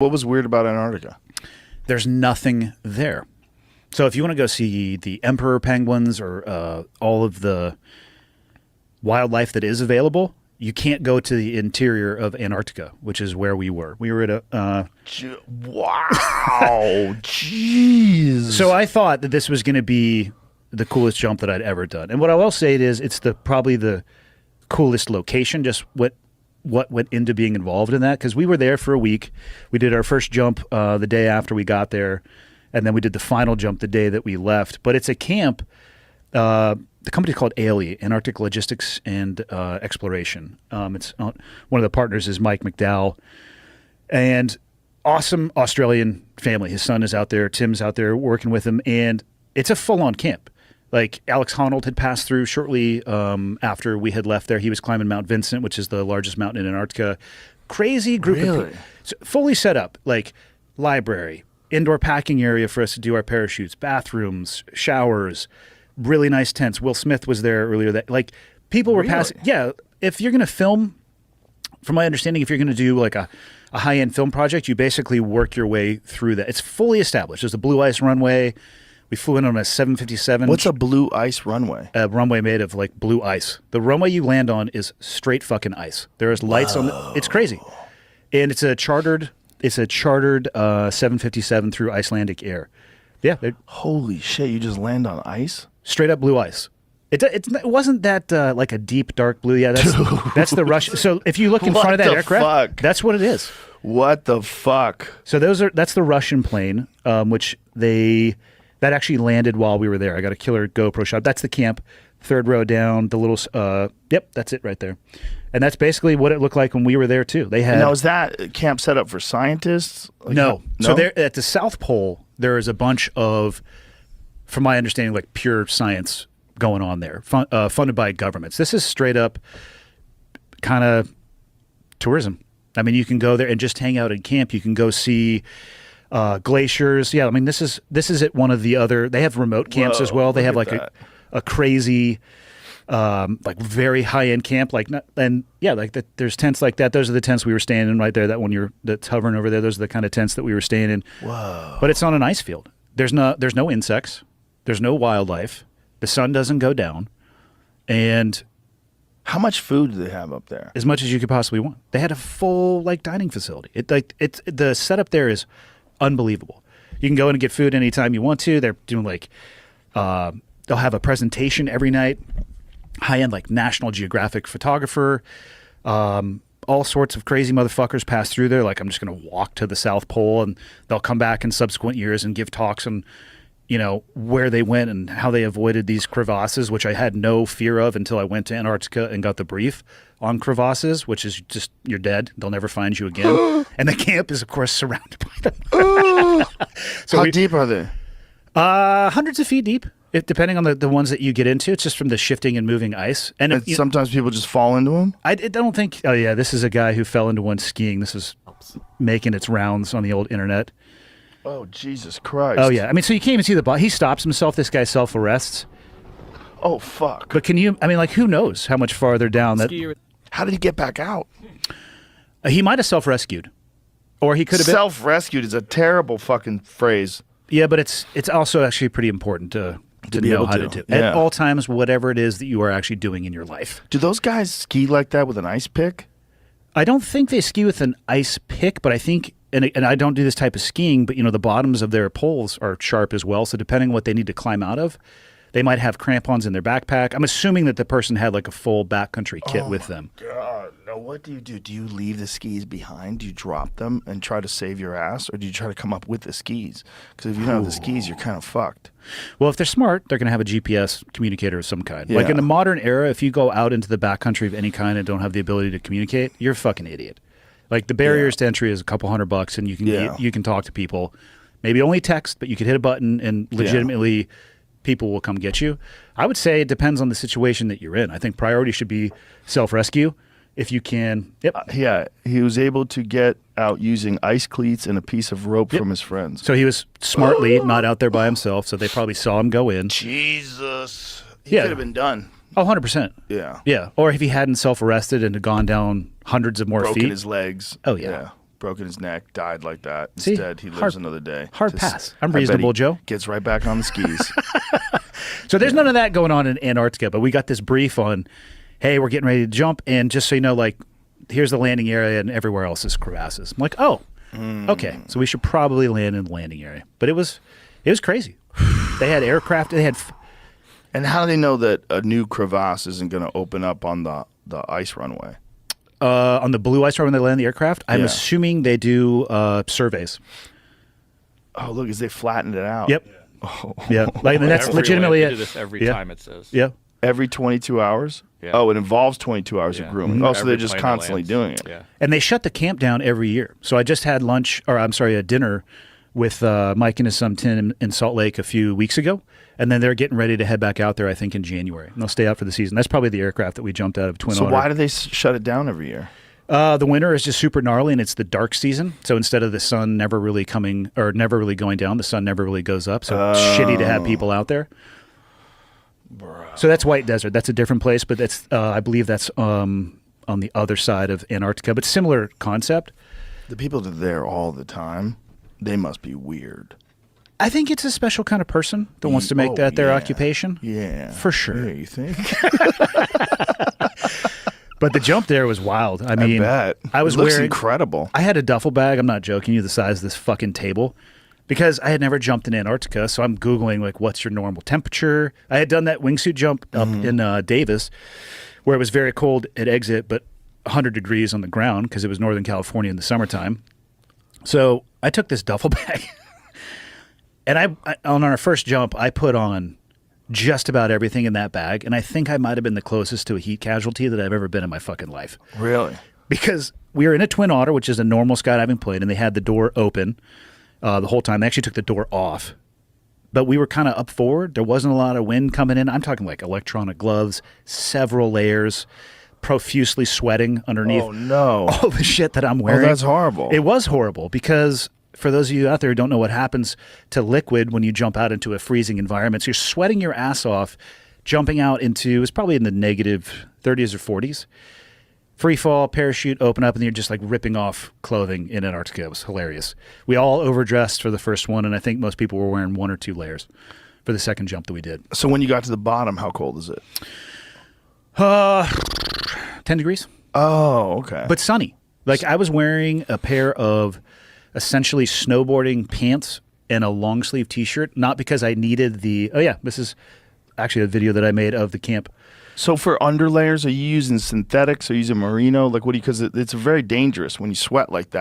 What was weird about Antarctica? There's nothing there. So if you want to go see the emperor penguins or all of the wildlife that is available, you can't go to the interior of Antarctica, which is where we were. We were at a... Wow. Jeez. So I thought that this was going to be the coolest jump that I'd ever done. And what I will say is it's probably the coolest location, just what went into being involved in that, because we were there for a week. We did our first jump the day after we got there, and then we did the final jump the day that we left. But it's a camp. The company's called ALE, Antarctic Logistics and Exploration. It's one of the partners is Mike McDowell, and awesome Australian family. His son is out there. Tim's out there working with him, and it's a full-on camp. Like Alex Honnold had passed through shortly after we had left there. He was climbing Mount Vincent, which is the largest mountain in Antarctica. Crazy group of people. Fully set up, like library, indoor packing area for us to do our parachutes, bathrooms, showers, really nice tents. Will Smith was there earlier. Like people were passing. Yeah, if you're going to film, from my understanding, if you're going to do like a high-end film project, you basically work your way through that. It's fully established. There's a blue ice runway. We flew in on a 757. What's a blue ice runway? A runway made of like blue ice. The runway you land on is straight fucking ice. There's lights on the, it's crazy. And it's a chartered 757 through Icelandic Air. Yeah. Holy shit, you just land on ice? Straight up blue ice. It wasn't that like a deep dark blue. Yeah, that's the Russian. So if you look in front of that aircraft, that's what it is. What the fuck? So that's the Russian plane, which that actually landed while we were there. I got a killer GoPro shot. That's the camp, third row down, the little, yep, that's it right there. And that's basically what it looked like when we were there too. They had. Now, is that camp set up for scientists? Like, no. So there at the South Pole, there is a bunch of, from my understanding, like pure science going on there, funded by governments. This is straight up kind of tourism. I mean, you can go there and just hang out in camp. You can go see glaciers. Yeah, I mean, this is at one of the other. They have remote camps as well. They have like a crazy, like very high end camp. Like there's tents like that. Those are the tents we were staying in right there. That one that's hovering over there. Those are the kind of tents that we were staying in. Whoa! But it's on an ice field. There's no insects. There's no wildlife. The sun doesn't go down, and how much food do they have up there? As much as you could possibly want. They had a full like dining facility. The setup there is unbelievable. You can go in and get food anytime you want to. They're doing like they'll have a presentation every night. High-end like National Geographic photographer. All sorts of crazy motherfuckers pass through there. Like, I'm just going to walk to the South Pole, and they'll come back in subsequent years and give talks on, where they went and how they avoided these crevasses, which I had no fear of until I went to Antarctica and got the brief on crevasses, which is just, you're dead. They'll never find you again. And the camp is, of course, surrounded by them. How deep are they? Hundreds of feet deep, depending on the ones that you get into. It's just from the shifting and moving ice. And sometimes people just fall into them? I don't think... Oh, yeah, this is a guy who fell into one skiing. This is making its rounds on the old internet. Oh, Jesus Christ. Oh, yeah. I mean, so you can't even see the body. He stops himself. This guy self-arrests. Oh, fuck. But who knows how much farther down that... How did he get back out? He might have self-rescued. Or he could have been... Self-rescued is a terrible fucking phrase. Yeah, but it's also actually pretty important to know how to do. At all times, whatever it is that you are actually doing in your life. Do those guys ski like that with an ice pick? I don't think they ski with an ice pick, but I think... And I don't do this type of skiing, but the bottoms of their poles are sharp as well. So depending on what they need to climb out of, they might have crampons in their backpack. I'm assuming that the person had like a full backcountry kit with them. God, now what do you do? Do you leave the skis behind? Do you drop them and try to save your ass, or do you try to come up with the skis? Because if you don't have the skis, you're kind of fucked. Well, if they're smart, they're going to have a GPS communicator of some kind. Yeah. Like in the modern era, if you go out into the backcountry of any kind and don't have the ability to communicate, you're a fucking idiot. Like the barriers to entry is a couple $100, and you can talk to people. Maybe only text, but you could hit a button and legitimately people will come get you. I would say it depends on the situation that you're in. I think priority should be self-rescue if you can. Yep. He was able to get out using ice cleats and a piece of rope from his friends. So he was smartly not out there by himself, so they probably saw him go in. Jesus. He could have been done. Oh, 100%. Yeah. Yeah. Or if he hadn't self-arrested and had gone down hundreds of more feet. Broken his legs. Oh, yeah. broken his neck, died like that. See? Instead, he lives Hard- another day. hard Just- pass. I'm I bet reasonable, he Joe. Gets right back on the skis. So there's none of that going on in Antarctica, but we got this brief on, hey, we're getting ready to jump, and just so you know, like, here's the landing area, and everywhere else is crevasses. I'm like, oh, okay, so we should probably land in the landing area. But it was crazy. They had aircraft. They had And how do they know that a new crevasse isn't going to open up on the ice runway? on the blue ice runway when they land the aircraft. I'm Yeah. assuming they do surveys. Oh, look, as they flattened it out. Yep. Oh. Yeah. Like, and that's Everywhere. legitimately They it. do this every Yeah. time, it says. Yeah. Every 22 hours? Yeah. Oh, it involves 22 hours Yeah. of grooming. Oh, so Every they're just plane that constantly lands. doing it. Yeah. And they shut the camp down every year. So I just had a dinner with Mike and his son Tim in Salt Lake a few weeks ago. And then they're getting ready to head back out there, I think, in January. And they'll stay out for the season. That's probably the aircraft that we jumped out of Twin So Otter. why do they shut it down every year? The winter is just super gnarly, and it's the dark season. So instead of the sun never really going down, the sun never really goes up. So it's shitty to have people out there. So that's White Desert. That's a different place, but that's I believe that's on the other side of Antarctica. But similar concept. The people that are there all the time, they must be weird. I think it's a special kind of person that wants to make that their yeah. occupation. Yeah. For sure. Yeah, you think? But the jump there was wild. I mean, bet. I was It looks wearing incredible. I had a duffel bag. I'm not joking you. The size of this fucking table, because I had never jumped in Antarctica. So I'm googling like, what's your normal temperature? I had done that wingsuit jump up in Davis, where it was very cold at exit, but 100 degrees on the ground because it was Northern California in the summertime. So I took this duffel bag, and I on our first jump, I put on just about everything in that bag, and I think I might have been the closest to a heat casualty that I've ever been in my fucking life. Really? Because we were in a Twin Otter, which is a normal skydiving plane, and they had the door open the whole time. They actually took the door off. But we were kind of up forward. There wasn't a lot of wind coming in. I'm talking like electronic gloves, several layers, profusely sweating underneath Oh, no. all the shit that I'm wearing. that's horrible. It was horrible because for those of you out there who don't know what happens to liquid when you jump out into a freezing environment, so you're sweating your ass off, jumping out into, it's probably in the negative 30s or 40s. Free fall, parachute, open up, and you're just like ripping off clothing in Antarctica. It was hilarious. We all overdressed for the first one, and I think most people were wearing 1 or 2 layers for the second jump that we did. So when you got to the bottom, how cold is it? 10 degrees, Oh, okay. but sunny. Like I was wearing a pair of essentially snowboarding pants and a long sleeve t-shirt, not because I needed this is actually a video that I made of the camp. So for underlayers, are you using synthetics? Are you using merino? Like what do you? Because it's very dangerous when you sweat like that.